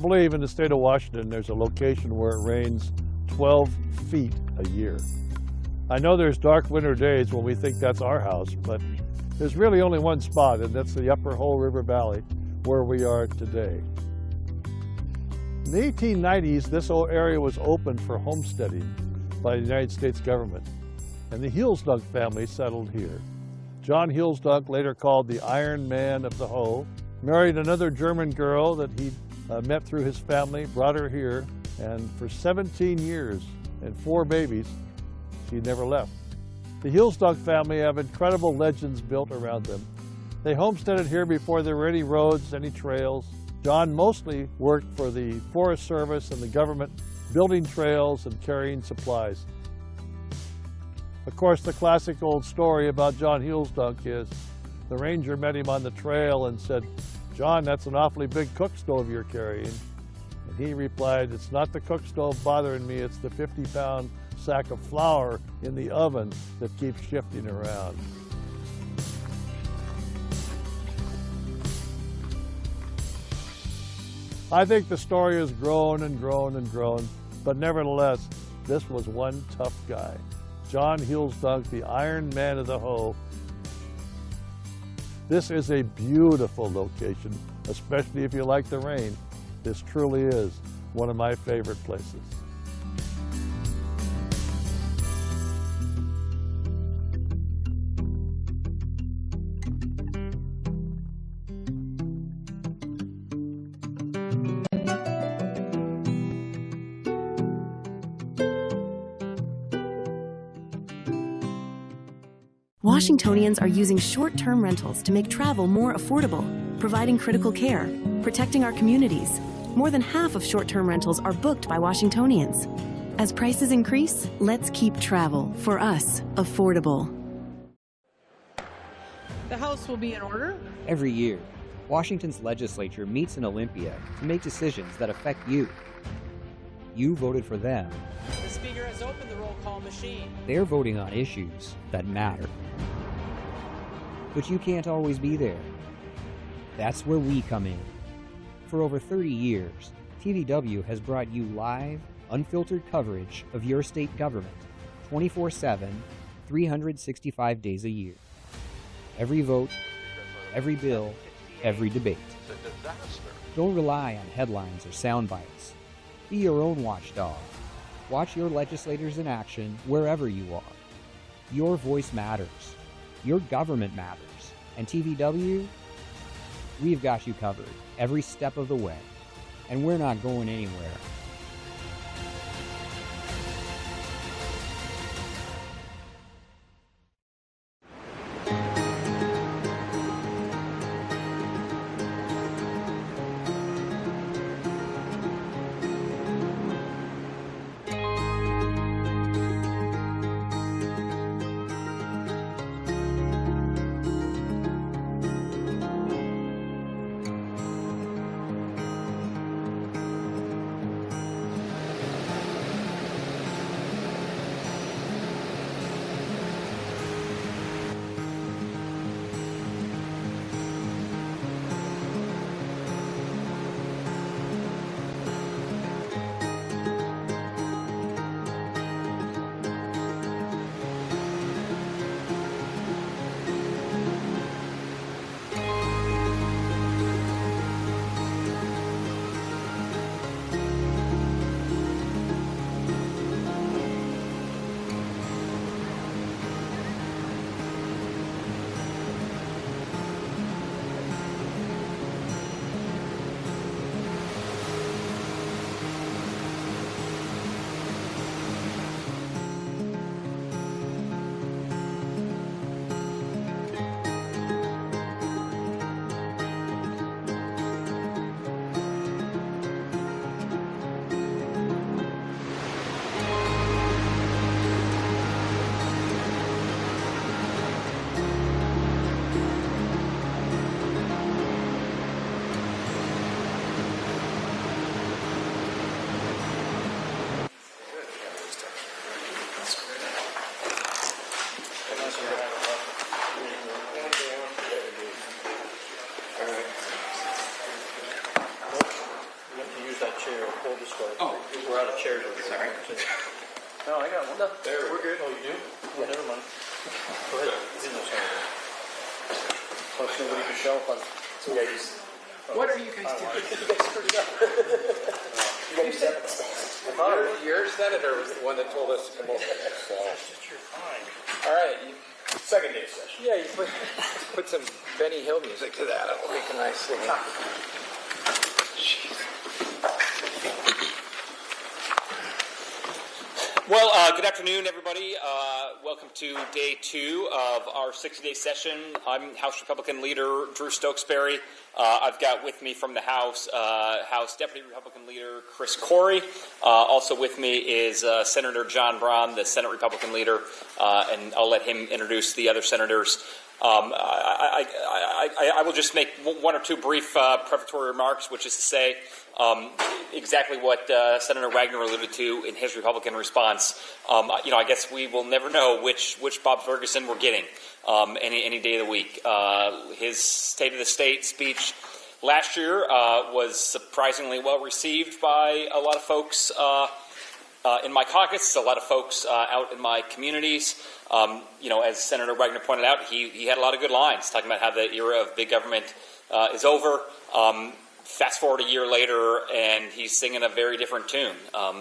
I believe in the state of Washington there's a location where it rains 12 feet a year. I know there's dark winter days when we think that's our house, but there's really only one spot, and that's the Upper Whole River Valley where we are today. In the 1890s, this whole area was opened for homesteading by the United States government, and the Healsdunk family settled here. John Healsdunk, later called the Iron Man of the Hoe, married another German girl that he met through his family, brought her here, and for 17 years and 4 babies, she never left. The Healsdunk family have incredible legends built around them. They homesteaded here before there were any roads, any trails. John mostly worked for the Forest Service and the government, building trails and carrying supplies. Of course, the classic old story about John Healsdunk is the ranger met him on the trail and said, "John, that's an awfully big cook stove you're carrying." And he replied, "It's not the cook stove bothering me, it's the 50-pound sack of flour in the oven that keeps shifting around." I think the story has grown and grown and grown, but nevertheless, this was one tough guy. John Healsdunk, the Iron Man of the Hoe. This is a beautiful location, especially if you like the rain. This truly is one of my favorite places. Washingtonians are using short-term rentals to make travel more affordable, providing critical care, protecting our communities. More than half of short-term rentals are booked by Washingtonians. As prices increase, let's keep travel, for us, affordable. The House will be in order. Every year, Washington's legislature meets in Olympia to make decisions that affect you. You voted for them. The Speaker has opened the roll call machine. They're voting on issues that matter. But you can't always be there. That's where we come in. For over 30 years, TVW has brought you live, unfiltered coverage of your state government, 24/7, 365 days a year. Every vote, every bill, every debate. Don't rely on headlines or sound bites. Be your own watchdog. Watch your legislators in action wherever you are. Your voice matters. Your government matters. And TVW, we've got you covered every step of the way. And we're not going anywhere. that chair full display. Oh. We're out of chairs over Sorry. No, I got one. No, There. we're good. Oh, you do? Well, never mind. Go ahead. Plus, nobody can show up on. So yeah, he's. What are you guys doing? You guys screwed up. You said Your senator was the one that told us to come over. So. you're fine. All right. Second day session. Yeah, you put some Benny Hill music to that. It'll make a nice little. Well, good afternoon, everybody. Welcome to day 2 of our 60-day session. I'm House Republican Leader Drew Stokesbury. I've got with me from the House, House Deputy Republican Leader Chris Corey. Also with me is Senator John Braun, the Senate Republican Leader, and I'll let him introduce the other senators. I will just make one or two brief prefatory remarks, which is to say exactly what Senator Wagner alluded to in his Republican response. I guess we will never know which Bob Ferguson we're getting any day of the week. His State of the State speech last year was surprisingly well received by a lot of folks in my caucus, a lot of folks out in my communities. As Senator Wagner pointed out, he had a lot of good lines talking about how the era of big government is over. Fast forward a year later, and he's singing a very different tune.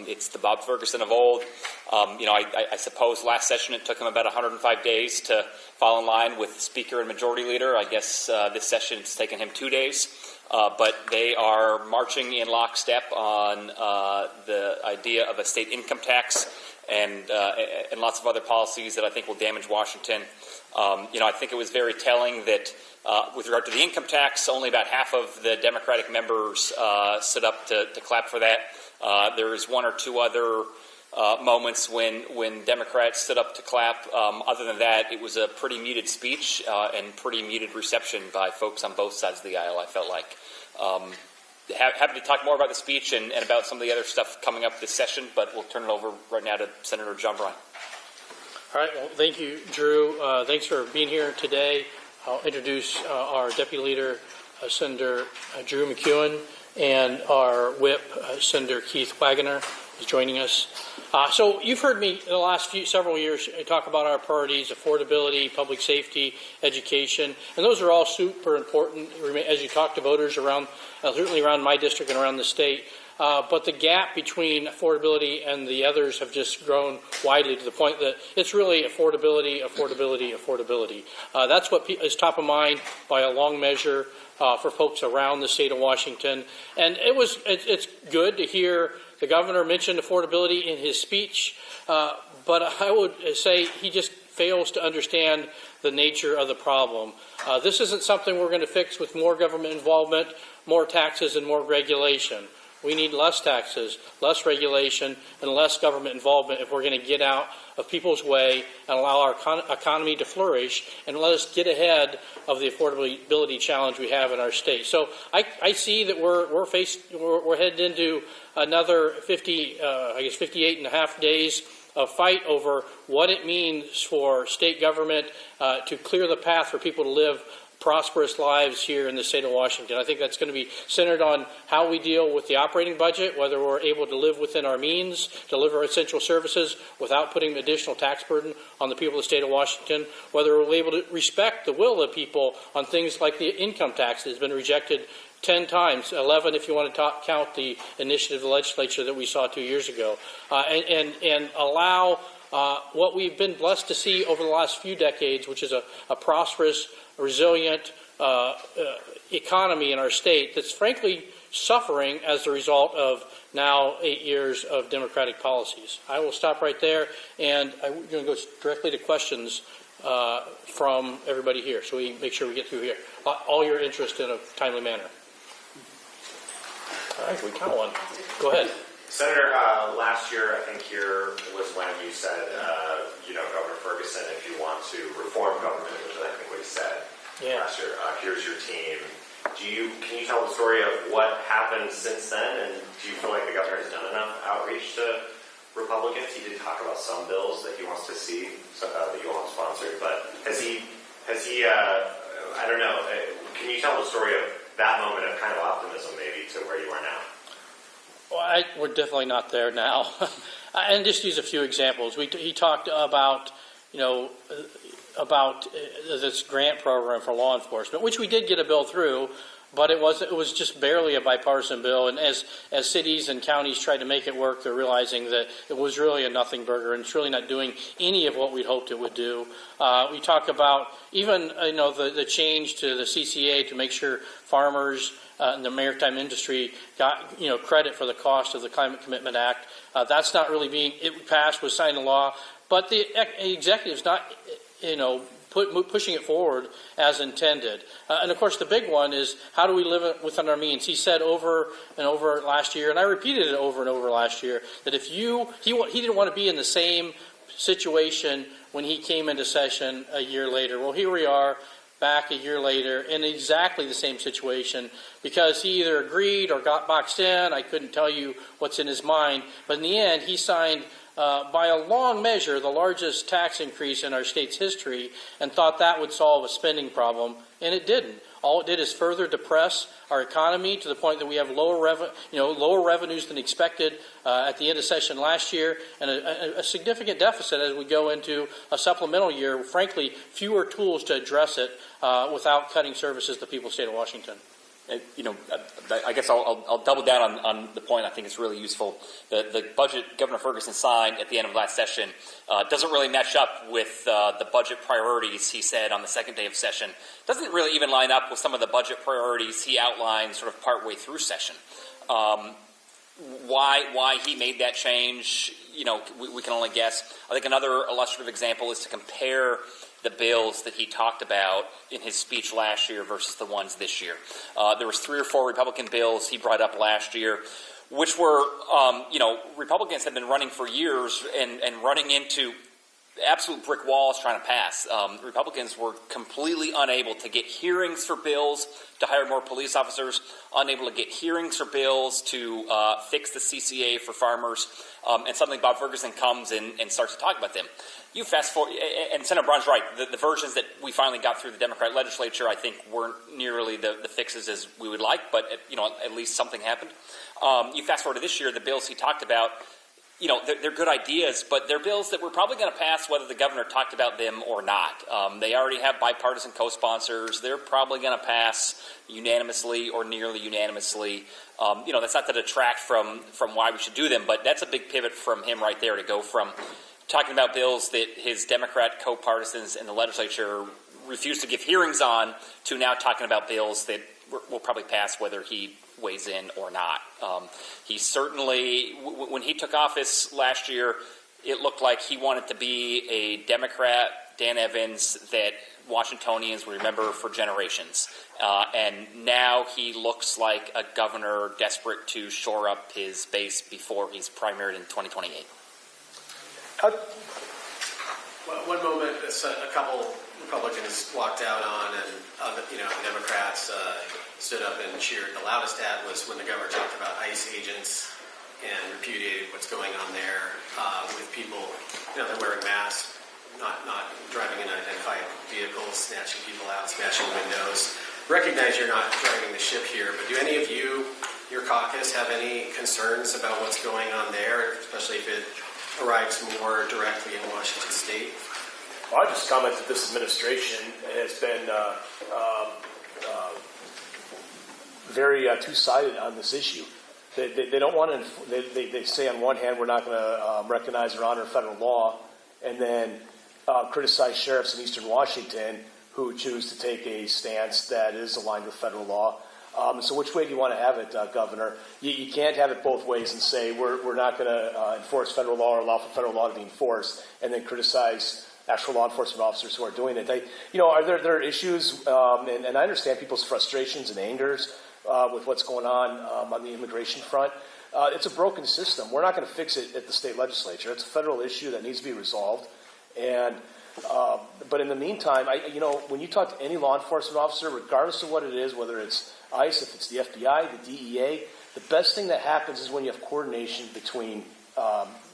It's the Bob Ferguson of old. I suppose last session it took him about 105 days to fall in line with the Speaker and Majority Leader. I guess this session it's taken him 2 days. But they are marching in lockstep on the idea of a state income tax and lots of other policies that I think will damage Washington. I think it was very telling that with regard to the income tax, only about half of the Democratic members stood up to clap for that. There's one or two other moments when Democrats stood up to clap. Other than that, it was a pretty muted speech and pretty muted reception by folks on both sides of the aisle, I felt like. Happy to talk more about the speech and about some of the other stuff coming up this session, but we'll turn it over right now to Senator John Braun. All right. Well, thank you, Drew. Thanks for being here today. I'll introduce our Deputy Leader, Senator Drew McEwen, and our Whip, Senator Keith Wagner, is joining us. So you've heard me in the last several years talk about our priorities: affordability, public safety, education, and those are all super important as you talk to voters around, certainly around my district and around the state. But the gap between affordability and the others have just grown widely to the point that it's really affordability. That's what is top of mind by a long measure for folks around the state of Washington. And it's good to hear the governor mention affordability in his speech, but I would say he just fails to understand the nature of the problem. This isn't something we're going to fix with more government involvement, more taxes, and more regulation. We need less taxes, less regulation, and less government involvement if we're going to get out of people's way and allow our economy to flourish and let us get ahead of the affordability challenge we have in our state. So I see that we're headed into another 58 and a half days of fight over what it means for state government to clear the path for people to live prosperous lives here in the state of Washington. I think that's going to be centered on how we deal with the operating budget, whether we're able to live within our means, deliver essential services without putting additional tax burden on the people of the state of Washington, whether we're able to respect the will of the people on things like the income tax that has been rejected 10 times, 11 if you want to count the initiative of the legislature that we saw 2 years ago, and allow what we've been blessed to see over the last few decades, which is a prosperous, resilient economy in our state that's frankly suffering as a result of now 8 years of Democratic policies. I will stop right there, and I'm going to go directly to questions from everybody here, so we make sure we get through here. All your interest in a timely manner. All right, we count one. Go ahead. Senator, last year, I think here was when you said, Governor Ferguson, if you want to reform government, which is I think what he said last year, here's your team. Can you tell the story of what happened since then, and do you feel like the governor has done enough outreach to Republicans? He did talk about some bills that he wants to see, that you want sponsored, but has he, I don't know, can you tell the story of that moment of kind of optimism maybe to where you are now? Well, we're definitely not there now. And just use a few examples. He talked about, this grant program for law enforcement, which we did get a bill through, but it was just barely a bipartisan bill. And as cities and counties tried to make it work, they're realizing that it was really a nothing burger, and it's really not doing any of what we'd hoped it would do. We talk about even the change to the CCA to make sure farmers and the maritime industry got credit for the cost of the Climate Commitment Act. That's not really it passed, was signed into law, but the executive's not pushing it forward as intended. And of course, the big one is, how do we live within our means? He said over and over last year, and I repeated it over and over last year, that if he didn't want to be in the same situation when he came into session a year later. Well, here we are, back a year later in exactly the same situation, because he either agreed or got boxed in. I couldn't tell you what's in his mind, but in the end, he signed by a long measure the largest tax increase in our state's history, and thought that would solve a spending problem, and it didn't. All it did is further depress our economy to the point that we have lower revenues than expected at the end of session last year, and a significant deficit as we go into a supplemental year. Frankly, fewer tools to address it without cutting services to the people of the state of Washington. I guess I'll double down on the point. I think it's really useful. The budget Governor Ferguson signed at the end of last session doesn't really match up with the budget priorities he said on the second day of session. Doesn't really even line up with some of the budget priorities he outlined sort of partway through session. Why he made that change, we can only guess. I think another illustrative example is to compare the bills that he talked about in his speech last year versus the ones this year. There was 3 or 4 Republican bills he brought up last year, which were, Republicans have been running for years and running into absolute brick walls trying to pass. Republicans were completely unable to get hearings for bills to hire more police officers, unable to get hearings for bills to fix the CCA for farmers, and suddenly Bob Ferguson comes and starts to talk about them. You fast forward, and Senator Braun's right, the versions that we finally got through the Democrat legislature, I think, weren't nearly the fixes as we would like, but at least something happened. You fast forward to this year, the bills he talked about, they're good ideas, but they're bills that we're probably going to pass whether the governor talked about them or not. They already have bipartisan co-sponsors. They're probably going to pass unanimously or nearly unanimously. That's not to detract from why we should do them, but that's a big pivot from him right there, to go from talking about bills that his Democrat co-partisans in the legislature refused to give hearings on to now talking about bills that will probably pass whether he weighs in or not. He certainly, when he took office last year, it looked like he wanted to be a Democrat, Dan Evans, that Washingtonians will remember for generations. And now he looks like a governor desperate to shore up his base before he's primaried in 2028. One moment, a couple Republicans walked out on, and the Democrats stood up and cheered the loudest at was when the governor talked about ICE agents and repudiated what's going on there with people. They're wearing masks, not driving in unidentified vehicles, snatching people out, smashing windows. Recognize you're not driving the ship here, but do any of you, your caucus, have any concerns about what's going on there, especially if it arrives more directly in Washington State? Well, I just comment that this administration has been very two-sided on this issue. They don't want to. They say on one hand we're not going to recognize or honor federal law, and then criticize sheriffs in Eastern Washington who choose to take a stance that is aligned with federal law. So which way do you want to have it, Governor? You can't have it both ways and say we're not going to enforce federal law or allow for federal law to be enforced, and then criticize actual law enforcement officers who are doing it. Are there issues, and I understand people's frustrations and angers with what's going on the immigration front. It's a broken system. We're not going to fix it at the state legislature. It's a federal issue that needs to be resolved. And but in the meantime, when you talk to any law enforcement officer, regardless of what it is, whether it's ICE, if it's the FBI, the DEA, the best thing that happens is when you have coordination between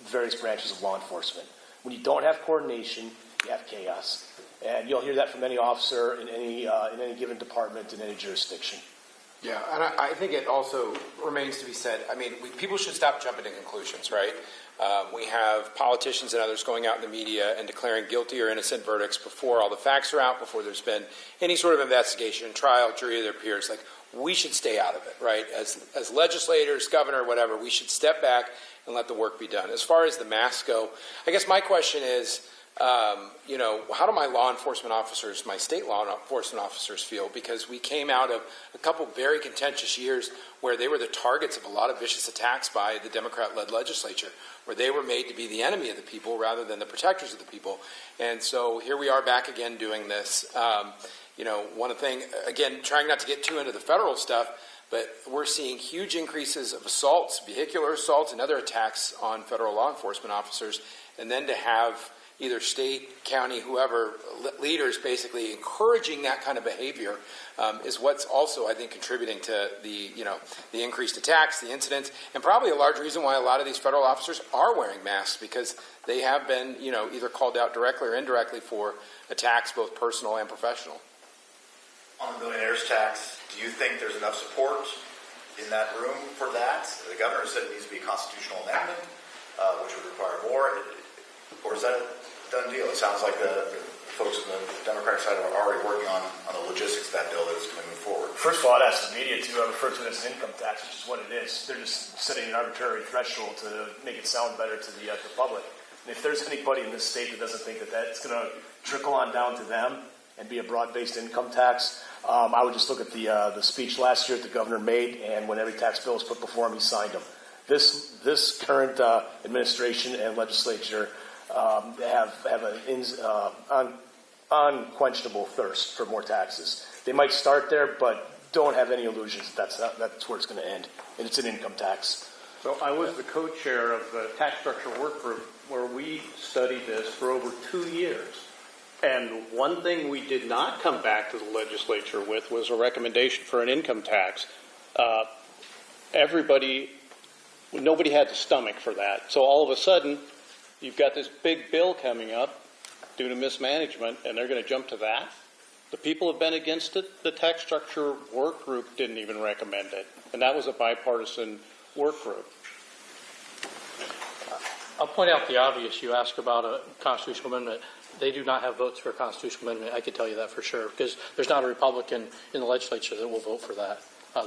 various branches of law enforcement. When you don't have coordination, you have chaos. And you'll hear that from any officer in any given department in any jurisdiction. Yeah, and I think it also remains to be said. I mean, people should stop jumping to conclusions, right? We have politicians and others going out in the media and declaring guilty or innocent verdicts before all the facts are out, before there's been any sort of investigation, trial, jury, or their peers. Like, we should stay out of it, right? As legislators, governor, whatever, we should step back and let the work be done. As far as the masks go, I guess my question is, how do my law enforcement officers, my state law enforcement officers feel? Because we came out of a couple very contentious years where they were the targets of a lot of vicious attacks by the Democrat-led legislature, where they were made to be the enemy of the people rather than the protectors of the people. And so here we are back again doing this. One thing, again, trying not to get too into the federal stuff, but we're seeing huge increases of assaults, vehicular assaults, and other attacks on federal law enforcement officers, and then to have either state, county, whoever, leaders basically encouraging that kind of behavior is what's also, I think, contributing to the increased attacks, the incidents, and probably a large reason why a lot of these federal officers are wearing masks, because they have been, either called out directly or indirectly for attacks, both personal and professional. On the millionaire's tax, do you think there's enough support in that room for that? The governor said it needs to be a constitutional amendment, which would require more. Or is that a done deal? It sounds like the folks on the Democratic side are already working on the logistics of that bill that is going to move forward. First of all, I'd ask the media to refer to it as an income tax, which is what it is. They're just setting an arbitrary threshold to make it sound better to the public. And if there's anybody in this state that doesn't think that that's going to trickle on down to them and be a broad-based income tax, I would just look at the speech last year that the governor made, and when every tax bill was put before him, he signed them. This current administration and legislature have an unquenchable thirst for more taxes. They might start there, but don't have any illusions that's where it's going to end, and it's an income tax. So I was the co-chair of the tax structure work group where we studied this for over 2 years. And one thing we did not come back to the legislature with was a recommendation for an income tax. Nobody had the stomach for that. So all of a sudden, you've got this big bill coming up due to mismanagement, and they're going to jump to that? The people have been against it. The tax structure work group didn't even recommend it, and that was a bipartisan work group. I'll point out the obvious. You ask about a constitutional amendment. They do not have votes for a constitutional amendment. I can tell you that for sure, because there's not a Republican in the legislature that will vote for that.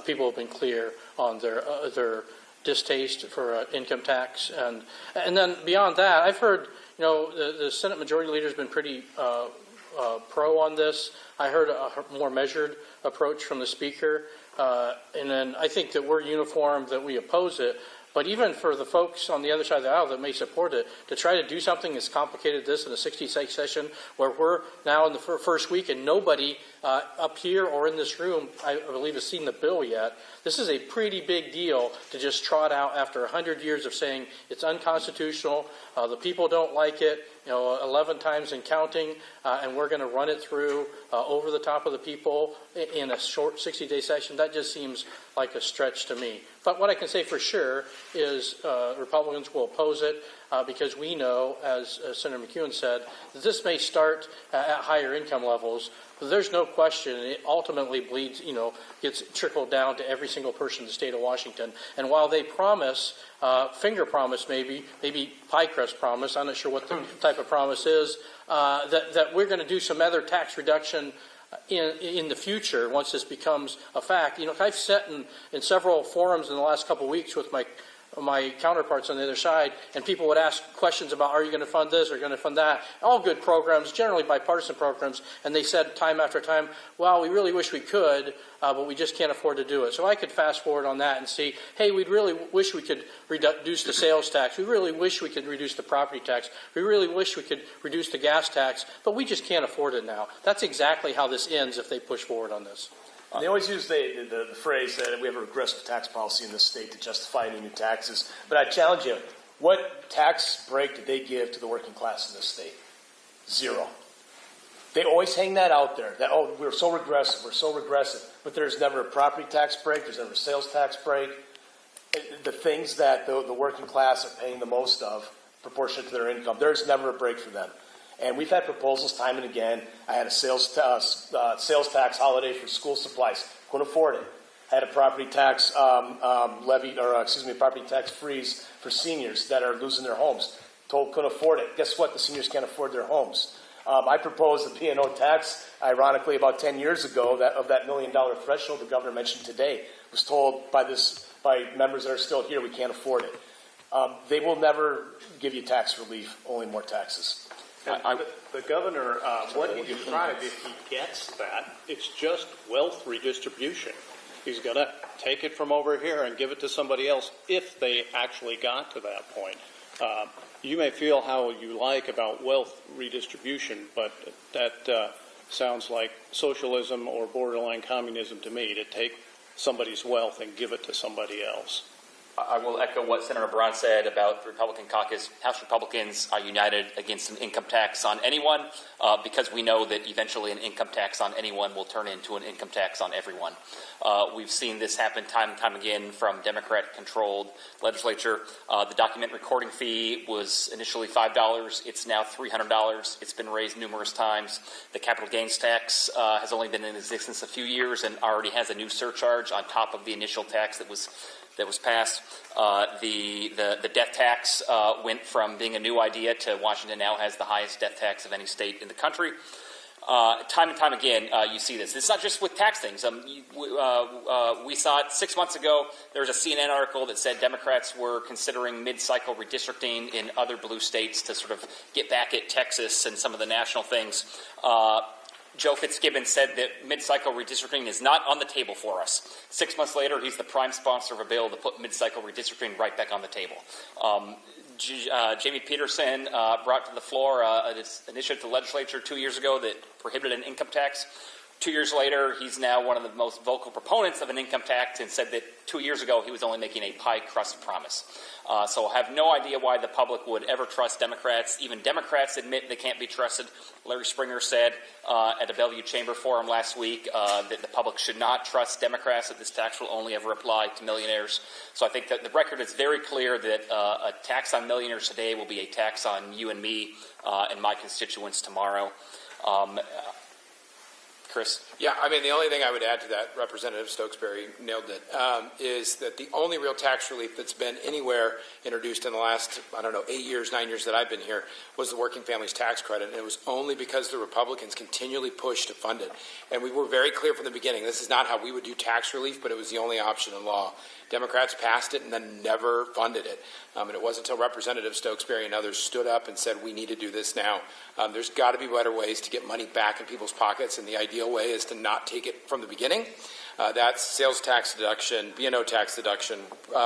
People have been clear on their distaste for income tax, and then beyond that, I've heard the Senate Majority Leader has been pretty pro on this. I heard a more measured approach from the Speaker, and then I think that we're uniform that we oppose it. But even for the folks on the other side of the aisle that may support it, to try to do something as complicated as this in a 60-day session where we're now in the first week and nobody up here or in this room, I believe, has seen the bill yet, this is a pretty big deal to just trot out after 100 years of saying it's unconstitutional, the people don't like it, 11 times and counting, and we're going to run it through over the top of the people in a short 60-day session. That just seems like a stretch to me. But what I can say for sure is Republicans will oppose it because we know, as Senator McEwen said, that this may start at higher income levels. But there's no question it ultimately bleeds, gets trickled down to every single person in the state of Washington. And while they promise, finger promise maybe pie crust promise, I'm not sure what the type of promise is, that we're going to do some other tax reduction in the future once this becomes a fact. I've sat in several forums in the last couple of weeks with my counterparts on the other side, and people would ask questions about, are you going to fund this or going to fund that? All good programs, generally bipartisan programs, and they said time after time, well, we really wish we could, but we just can't afford to do it. So I could fast forward on that and see, hey, we'd really wish we could reduce the sales tax. We really wish we could reduce the property tax. We really wish we could reduce the gas tax, but we just can't afford it now. That's exactly how this ends if they push forward on this. They always use the phrase that we have a regressive tax policy in this state to justify any new taxes. But I challenge you, what tax break did they give to the working class in this state? Zero. They always hang that out there, that, we're so regressive. But there's never a property tax break, there's never a sales tax break. The things that the working class are paying the most of, proportionate to their income, there's never a break for them. And we've had proposals time and again. I had a sales tax holiday for school supplies. Couldn't afford it. had a property tax property tax freeze for seniors that are losing their homes. Told couldn't afford it. Guess what? The seniors can't afford their homes. I proposed the P&O tax, ironically, about 10 years ago, that of that $1 million threshold the governor mentioned today. Was told by members that are still here, we can't afford it. They will never give you tax relief, only more taxes. The governor, what he described, if he gets that, it's just wealth redistribution. He's going to take it from over here and give it to somebody else if they actually got to that point. You may feel how you like about wealth redistribution, but that sounds like socialism or borderline communism to me, to take somebody's wealth and give it to somebody else. I will echo what Senator Braun said about the Republican caucus. House Republicans are united against an income tax on anyone because we know that eventually an income tax on anyone will turn into an income tax on everyone. We've seen this happen time and time again from Democrat-controlled legislature. The document recording fee was initially $5. It's now $300. It's been raised numerous times. The capital gains tax has only been in existence a few years and already has a new surcharge on top of the initial tax that was passed. The death tax went from being a new idea to Washington now has the highest death tax of any state in the country. Time and time again, you see this. It's not just with tax things. We saw it 6 months ago. There was a CNN article that said Democrats were considering mid-cycle redistricting in other blue states to sort of get back at Texas and some of the national things. Joe Fitzgibbon said that mid-cycle redistricting is not on the table for us. 6 months later, he's the prime sponsor of a bill to put mid-cycle redistricting right back on the table. Jamie Peterson brought to the floor an initiative to the legislature 2 years ago that prohibited an income tax. 2 years later, he's now one of the most vocal proponents of an income tax and said that 2 years ago he was only making a pie crust promise. So I have no idea why the public would ever trust Democrats. Even Democrats admit they can't be trusted. Larry Springer said at a Bellevue Chamber Forum last week that the public should not trust Democrats, that this tax will only ever apply to millionaires. So I think that the record is very clear that a tax on millionaires today will be a tax on you and me and my constituents tomorrow. Chris? Yeah, I mean, the only thing I would add to that, Representative Stokesbury nailed it, is that the only real tax relief that's been anywhere introduced in the last, 9 years that I've been here, was the Working Families Tax Credit, and it was only because the Republicans continually pushed to fund it. And we were very clear from the beginning, this is not how we would do tax relief, but it was the only option in law. Democrats passed it and then never funded it. And it wasn't until Representative Stokesbury and others stood up and said, we need to do this now. There's got to be better ways to get money back in people's pockets, and the ideal way is to not take it from the beginning. That's sales tax deduction, B&O tax deduction,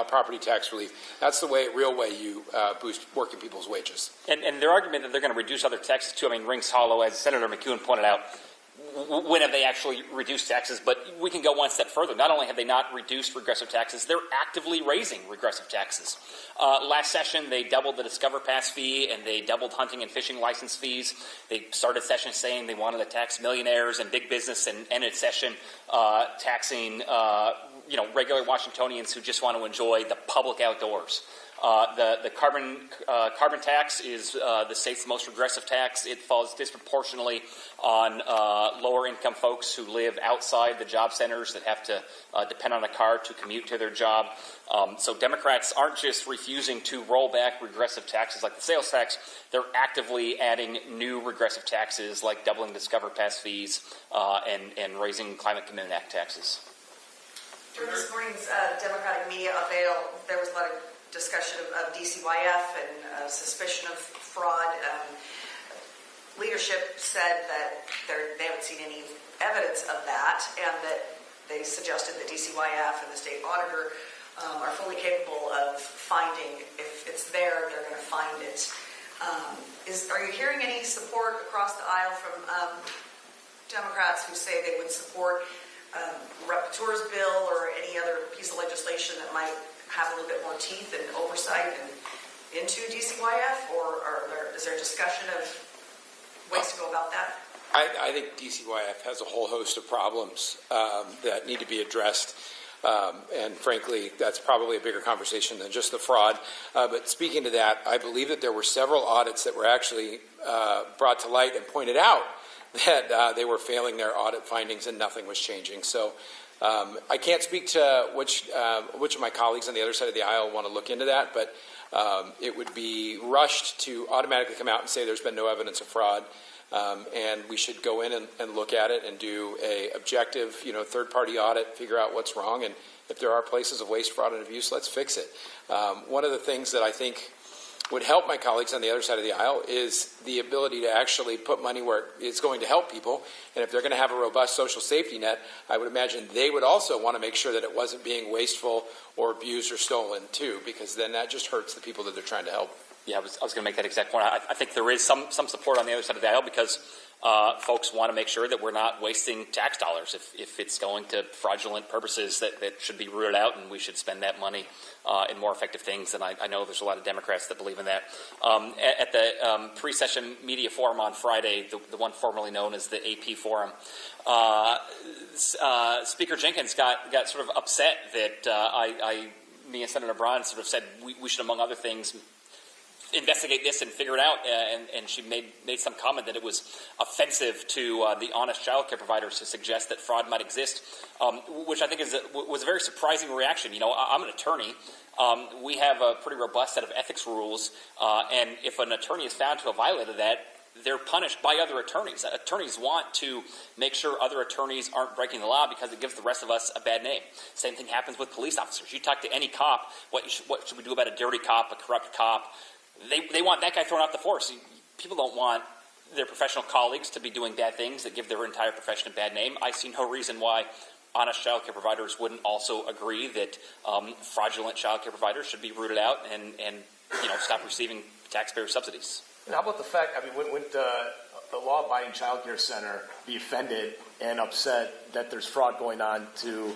property tax relief. That's the real way you boost working people's wages. And their argument that they're going to reduce other taxes too, rings hollow, as Senator McEwen pointed out. When have they actually reduced taxes? But we can go one step further. Not only have they not reduced regressive taxes, they're actively raising regressive taxes. Last session, they doubled the Discover Pass fee and they doubled hunting and fishing license fees. They started session saying they wanted to tax millionaires and big business, and ended session taxing regular Washingtonians who just want to enjoy the public outdoors. The carbon tax is the state's most regressive tax. It falls disproportionately on lower income folks who live outside the job centers that have to depend on a car to commute to their job. So Democrats aren't just refusing to roll back regressive taxes like the sales tax. They're actively adding new regressive taxes like doubling Discover Pass fees and raising Climate Commitment Act taxes. During this morning's Democratic media avail, there was a lot of discussion of DCYF and suspicion of fraud. Leadership said that they haven't seen any evidence of that, and that they suggested that DCYF and the state auditor are fully capable of finding. If it's there, they're going to find it. Are you hearing any support across the aisle from Democrats who say they would support Rapporteur's bill or any other piece of legislation that might have a little bit more teeth and oversight into DCYF, or is there discussion of ways to go about that? I think DCYF has a whole host of problems that need to be addressed. And frankly, that's probably a bigger conversation than just the fraud. But speaking to that, I believe that there were several audits that were actually brought to light and pointed out that they were failing their audit findings and nothing was changing. So I can't speak to which of my colleagues on the other side of the aisle want to look into that, but it would be rushed to automatically come out and say there's been no evidence of fraud. And we should go in and look at it and do a objective, third-party audit, figure out what's wrong, and if there are places of waste, fraud, and abuse, let's fix it. One of the things that I think would help my colleagues on the other side of the aisle is the ability to actually put money where it's going to help people. And if they're going to have a robust social safety net, I would imagine they would also want to make sure that it wasn't being wasteful or abused or stolen too, because then that just hurts the people that they're trying to help. Yeah, I was going to make that exact point. I think there is some support on the other side of the aisle because folks want to make sure that we're not wasting tax dollars. If it's going to fraudulent purposes, that should be rooted out, and we should spend that money in more effective things. And I know there's a lot of Democrats that believe in that. At the pre-session media forum on Friday, the one formerly known as the AP Forum, Speaker Jenkins got sort of upset that me and Senator Braun sort of said we should, among other things, investigate this and figure it out, and she made some comment that it was offensive to the honest child care providers to suggest that fraud might exist, which I think was a very surprising reaction. I'm an attorney. We have a pretty robust set of ethics rules, and if an attorney is found to have violated that, they're punished by other attorneys. Attorneys want to make sure other attorneys aren't breaking the law because it gives the rest of us a bad name. Same thing happens with police officers. You talk to any cop, what should we do about a dirty cop, a corrupt cop? They want that guy thrown off the force. People don't want their professional colleagues to be doing bad things that give their entire profession a bad name. I see no reason why honest child care providers wouldn't also agree that fraudulent child care providers should be rooted out and stop receiving taxpayer subsidies. And how about the fact, wouldn't the law-abiding child care center be offended and upset that there's fraud going on to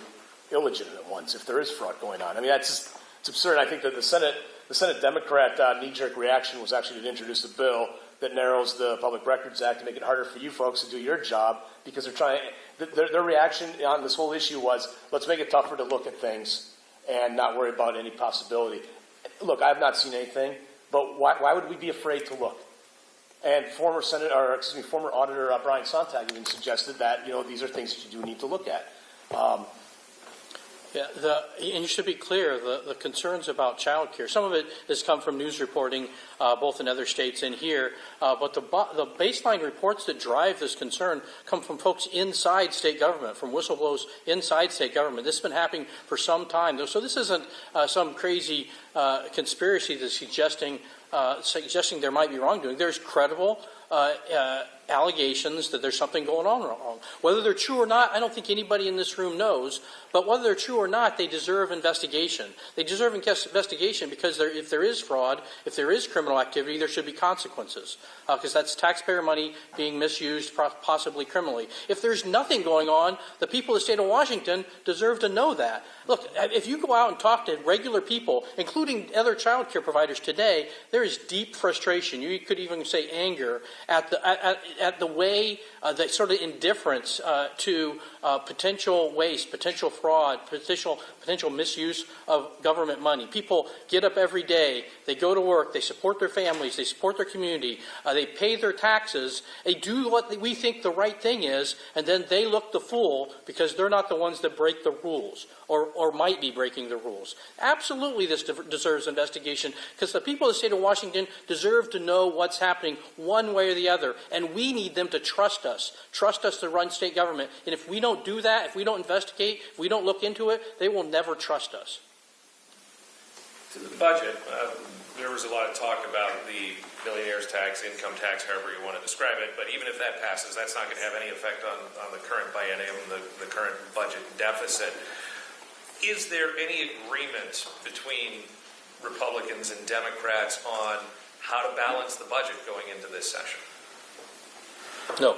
illegitimate ones, if there is fraud going on? It's absurd. I think that the Senate Democrat knee-jerk reaction was actually to introduce a bill that narrows the Public Records Act to make it harder for you folks to do your job, because they're trying. Their reaction on this whole issue was, let's make it tougher to look at things and not worry about any possibility. Look, I've not seen anything, but why would we be afraid to look? And former Auditor Brian Sontag even suggested that these are things that you do need to look at. And you should be clear, the concerns about child care, some of it has come from news reporting, both in other states and here, but the baseline reports that drive this concern come from folks inside state government, from whistleblowers inside state government. This has been happening for some time, though, so this isn't some crazy conspiracy that's suggesting there might be wrongdoing. There's credible allegations that there's something going on wrong. Whether they're true or not, I don't think anybody in this room knows, but whether they're true or not, they deserve investigation. They deserve investigation because if there is fraud, if there is criminal activity, there should be consequences, because that's taxpayer money being misused, possibly criminally. If there's nothing going on, the people of the state of Washington deserve to know that. Look, if you go out and talk to regular people, including other child care providers today, there is deep frustration. You could even say anger at the way, the sort of indifference to potential waste, potential fraud, potential misuse of government money. People get up every day, they go to work, they support their families, they support their community, they pay their taxes, they do what we think the right thing is, and then they look the fool because they're not the ones that break the rules or might be breaking the rules. Absolutely, this deserves investigation, because the people of the state of Washington deserve to know what's happening one way or the other, and we need them to trust us to run state government. And if we don't do that, if we don't investigate, if we don't look into it, they will never trust us. To the budget, there was a lot of talk about the millionaire's tax, income tax, however you want to describe it, but even if that passes, that's not going to have any effect on the current biennium, the current budget deficit. Is there any agreement between Republicans and Democrats on how to balance the budget going into this session? No.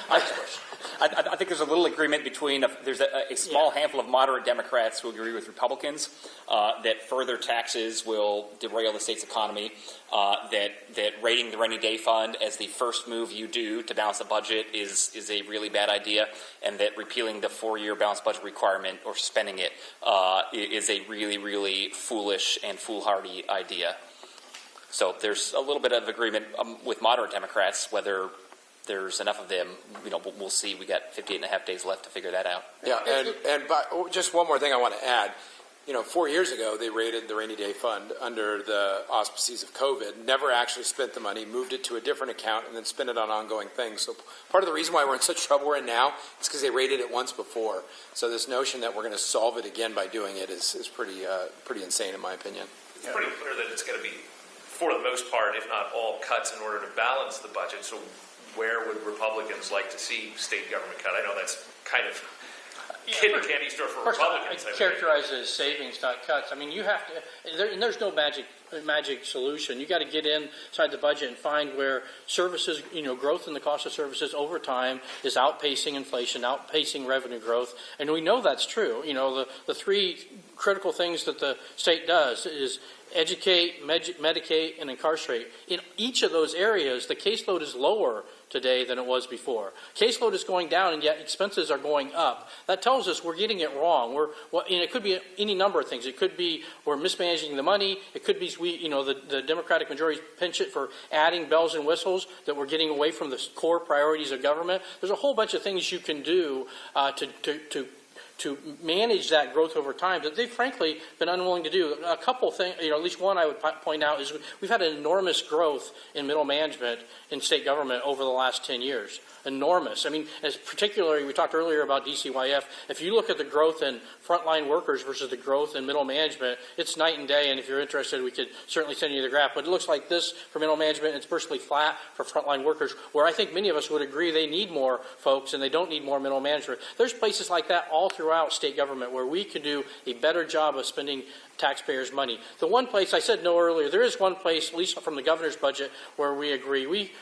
I think there's a little agreement between, there's a small handful of moderate Democrats who agree with Republicans that further taxes will derail the state's economy, that raiding the rainy day fund as the first move you do to balance the budget is a really bad idea, and that repealing the 4-year balanced budget requirement or suspending it is a really, really foolish and foolhardy idea. So there's a little bit of agreement with moderate Democrats, whether there's enough of them, we'll see. We got 58.5 days left to figure that out. Yeah, but just one more thing I want to add. 4 years ago, they raided the rainy day fund under the auspices of COVID, never actually spent the money, moved it to a different account, and then spent it on ongoing things. So part of the reason why we're in such trouble we're in now is because they raided it once before. So this notion that we're going to solve it again by doing it is pretty insane, in my opinion. It's pretty clear that it's going to be, for the most part, if not all, cuts in order to balance the budget. So where would Republicans like to see state government cut? I know that's kind of kid in a candy store for Republicans. I characterize it as savings, not cuts. I mean, you have to, and there's no magic solution. You got to get inside the budget and find where services, growth in the cost of services over time is outpacing inflation, outpacing revenue growth, and we know that's true. The three critical things that the state does is educate, medicate, and incarcerate. In each of those areas, the caseload is lower today than it was before. Caseload is going down, and yet expenses are going up. That tells us we're getting it wrong. And it could be any number of things. It could be we're mismanaging the money. It could be the Democratic majority penchant for adding bells and whistles, that we're getting away from the core priorities of government. There's a whole bunch of things you can do to manage that growth over time that they've frankly been unwilling to do. A couple things, at least one I would point out is we've had an enormous growth in middle management in state government over the last 10 years. Enormous. I mean, as particularly, we talked earlier about DCYF. If you look at the growth in frontline workers versus the growth in middle management, it's night and day, and if you're interested, we could certainly send you the graph. But it looks like this for middle management, it's virtually flat for frontline workers, where I think many of us would agree they need more folks and they don't need more middle management. There's places like that all throughout state government where we could do a better job of spending taxpayers' money. The one place, I said no earlier, there is one place, at least from the governor's budget, where we agree.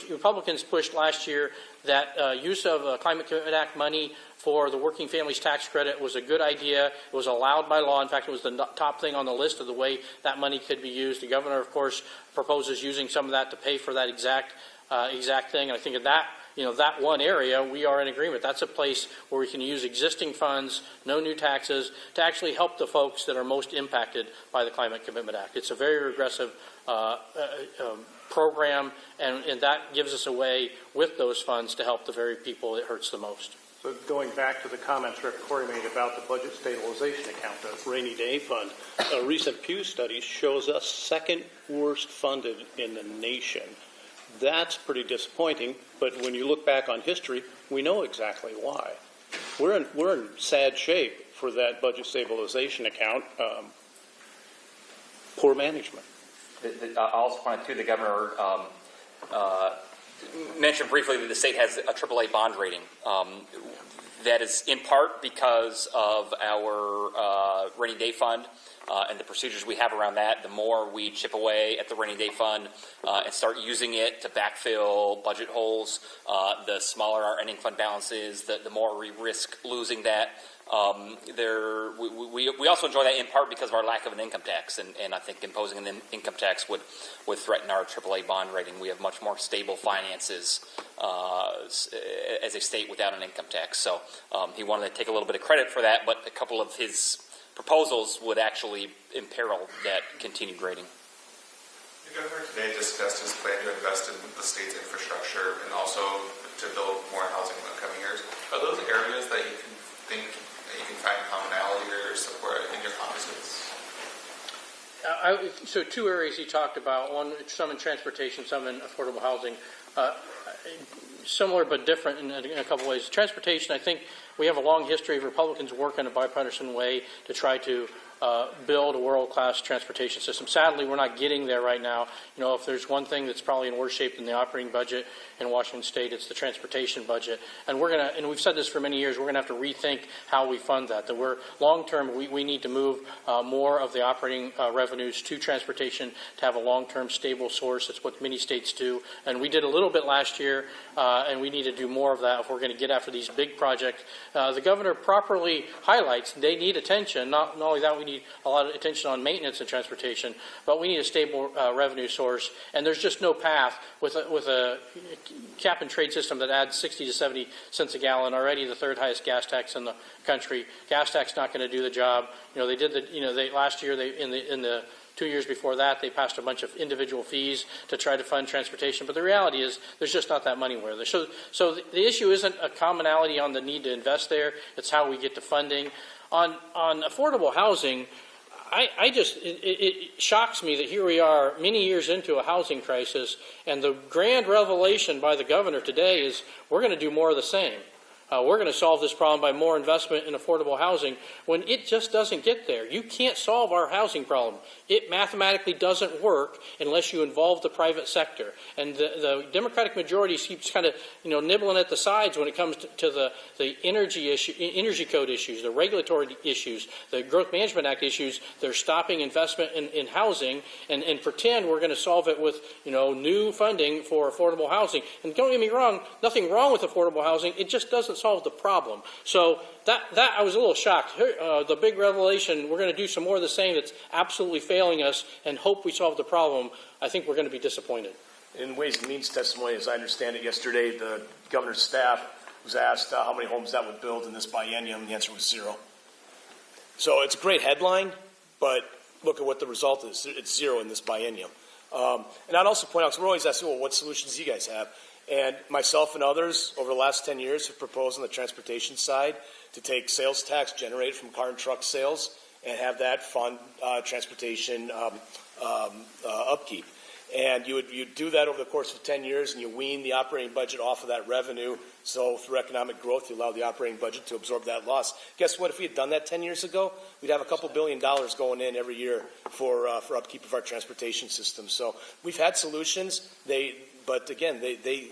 Republicans pushed last year that use of Climate Commitment Act money for the working families tax credit was a good idea. It was allowed by law. In fact, it was the top thing on the list of the way that money could be used. The governor, of course, proposes using some of that to pay for that exact thing. And I think in that one area, we are in agreement. That's a place where we can use existing funds, no new taxes, to actually help the folks that are most impacted by the Climate Commitment Act. It's a very regressive program, and that gives us a way with those funds to help the very people it hurts the most. So going back to the comments Rick Corey made about the budget stabilization account, the rainy day fund, a recent Pew study shows us second worst funded in the nation. That's pretty disappointing, but when you look back on history, we know exactly why. We're in sad shape for that budget stabilization account. Poor management. I'll also point out, too, the governor mentioned briefly that the state has a AAA bond rating. That is in part because of our rainy day fund and the procedures we have around that. The more we chip away at the rainy day fund and start using it to backfill budget holes, the smaller our ending fund balance is, the more we risk losing that. We also enjoy that in part because of our lack of an income tax, and I think imposing an income tax would threaten our AAA bond rating. We have much more stable finances as a state without an income tax. So he wanted to take a little bit of credit for that, but a couple of his proposals would actually imperil that continued rating. The governor today discussed his plan to invest in the state's infrastructure and also to build more housing in the coming years. Are those areas that you can think that you can find commonality or support in your conversations? So two areas he talked about, one, some in transportation, some in affordable housing. Similar but different in a couple ways. Transportation, I think we have a long history of Republicans working in a bipartisan way to try to build a world-class transportation system. Sadly, we're not getting there right now. If there's one thing that's probably in worse shape than the operating budget in Washington State, it's the transportation budget. And we've said this for many years, we're going to have to rethink how we fund that. That we're long-term, we need to move more of the operating revenues to transportation to have a long-term stable source. That's what many states do. And we did a little bit last year, and we need to do more of that if we're going to get after these big projects. The governor properly highlights they need attention. Not only that, we need a lot of attention on maintenance and transportation, but we need a stable revenue source. And there's just no path with a cap and trade system that adds 60 to 70 cents a gallon, already the third highest gas tax in the country. Gas tax not going to do the job. Last year in the 2 years before that, they passed a bunch of individual fees to try to fund transportation. But the reality is there's just not that money where there. So the issue isn't a commonality on the need to invest there. It's how we get to funding. On affordable housing, it shocks me that here we are many years into a housing crisis, and the grand revelation by the governor today is we're going to do more of the same. We're going to solve this problem by more investment in affordable housing, when it just doesn't get there. You can't solve our housing problem. It mathematically doesn't work unless you involve the private sector. And the Democratic majority keeps kind of nibbling at the sides when it comes to the energy code issues, the regulatory issues, the Growth Management Act issues. They're stopping investment in housing and pretend we're going to solve it with new funding for affordable housing. And don't get me wrong, nothing wrong with affordable housing. It just doesn't solve the problem. So that I was a little shocked. The big revelation, we're going to do some more of the same that's absolutely failing us and hope we solve the problem. I think we're going to be disappointed. In Ways and Means testimony, as I understand it yesterday, the governor's staff was asked how many homes that would build in this biennium, and the answer was 0. So it's a great headline, but look at what the result is. It's 0 in this biennium. And I'd also point out, because we're always asking, well, what solutions do you guys have? And myself and others over the last 10 years have proposed on the transportation side to take sales tax generated from car and truck sales and have that fund transportation upkeep. And you do that over the course of 10 years, and you wean the operating budget off of that revenue. So through economic growth, you allow the operating budget to absorb that loss. Guess what? If we had done that 10 years ago, we'd have a couple $2 billion going in every year for upkeep of our transportation system. So we've had solutions. But again, the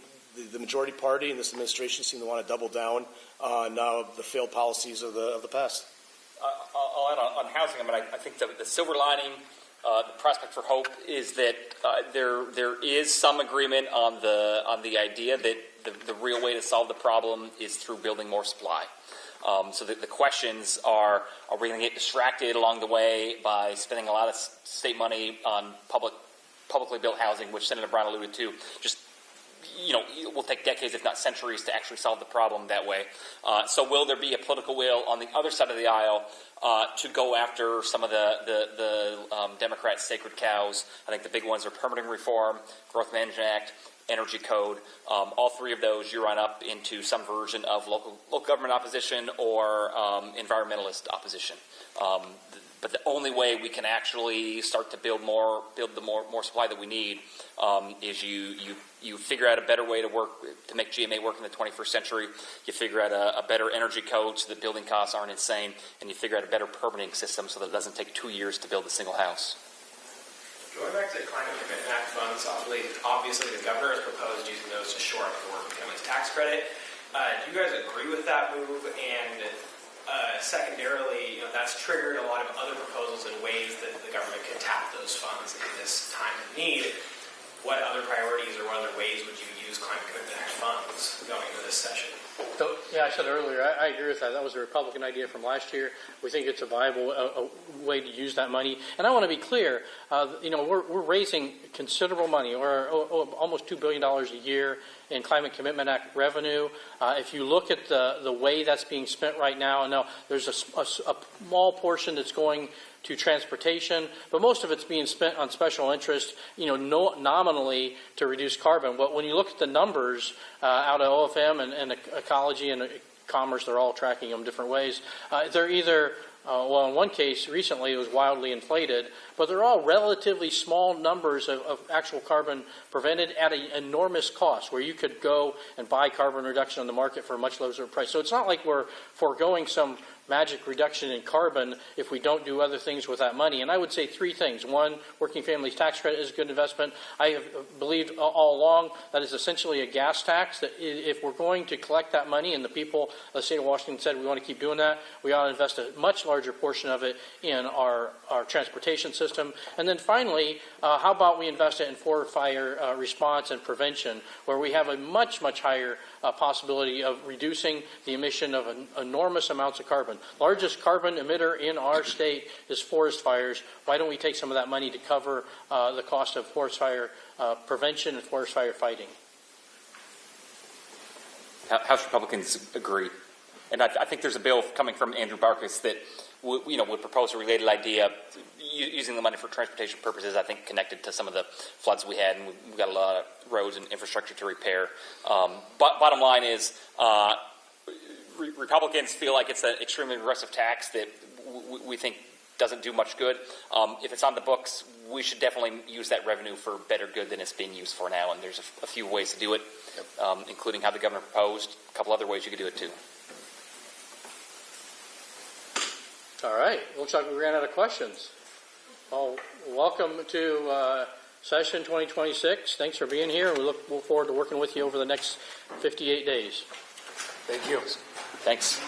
majority party and this administration seem to want to double down on the failed policies of the past. I'll add on housing. I think the silver lining, the prospect for hope, is that there is some agreement on the idea that the real way to solve the problem is through building more supply. So the questions are we going to get distracted along the way by spending a lot of state money on publicly built housing, which Senator Brown alluded to, just it will take decades, if not centuries, to actually solve the problem that way. So will there be a political will on the other side of the aisle to go after some of the Democrats' sacred cows? I think the big ones are permitting reform, Growth Management Act, energy code. All three of those you run up into some version of local government opposition or environmentalist opposition. But the only way we can actually start to build the more supply that we need is you figure out a better way to make GMA work in the 21st century. You figure out a better energy code so that building costs aren't insane, and you figure out a better permitting system so that it doesn't take 2 years to build a single house. Going back to the Climate Commitment Act funds, obviously the governor has proposed using those to shore up the working families tax credit. Do you guys agree with that move? And secondarily, that's triggered a lot of other proposals and ways that the government can tap those funds in this time of need. What other priorities or what other ways would you use Climate Commitment Act funds going into this session? So, I said earlier, I agree with that. That was a Republican idea from last year. We think it's a viable way to use that money. And I want to be clear, we're raising considerable money, or almost $2 billion a year in Climate Commitment Act revenue. If you look at the way that's being spent right now, there's a small portion that's going to transportation, but most of it's being spent on special interest, nominally to reduce carbon. But when you look at the numbers out of OFM and ecology and commerce, they're all tracking them different ways. They're either, in one case recently it was wildly inflated, but they're all relatively small numbers of actual carbon prevented at an enormous cost, where you could go and buy carbon reduction on the market for a much lower price. So it's not like we're foregoing some magic reduction in carbon if we don't do other things with that money. And I would say three things. One, working families tax credit is a good investment. I have believed all along that is essentially a gas tax, that if we're going to collect that money, and the people of the state of Washington said we want to keep doing that, we ought to invest a much larger portion of it in our transportation system. And then finally, how about we invest it in forest fire response and prevention, where we have a much, much higher possibility of reducing the emission of enormous amounts of carbon. Largest carbon emitter in our state is forest fires. Why don't we take some of that money to cover the cost of forest fire prevention and forest fire fighting? House Republicans agree. And I think there's a bill coming from Andrew Barkus that would propose a related idea, using the money for transportation purposes, I think connected to some of the floods we had, and we've got a lot of roads and infrastructure to repair. But bottom line is, Republicans feel like it's an extremely regressive tax that we think doesn't do much good. If it's on the books, we should definitely use that revenue for better good than it's being used for now, and there's a few ways to do it, including how the governor proposed, a couple other ways you could do it too. All right. Looks like we ran out of questions. Well, welcome to session 2026. Thanks for being here. We look forward to working with you over the next 58 days. Thank you. Thanks.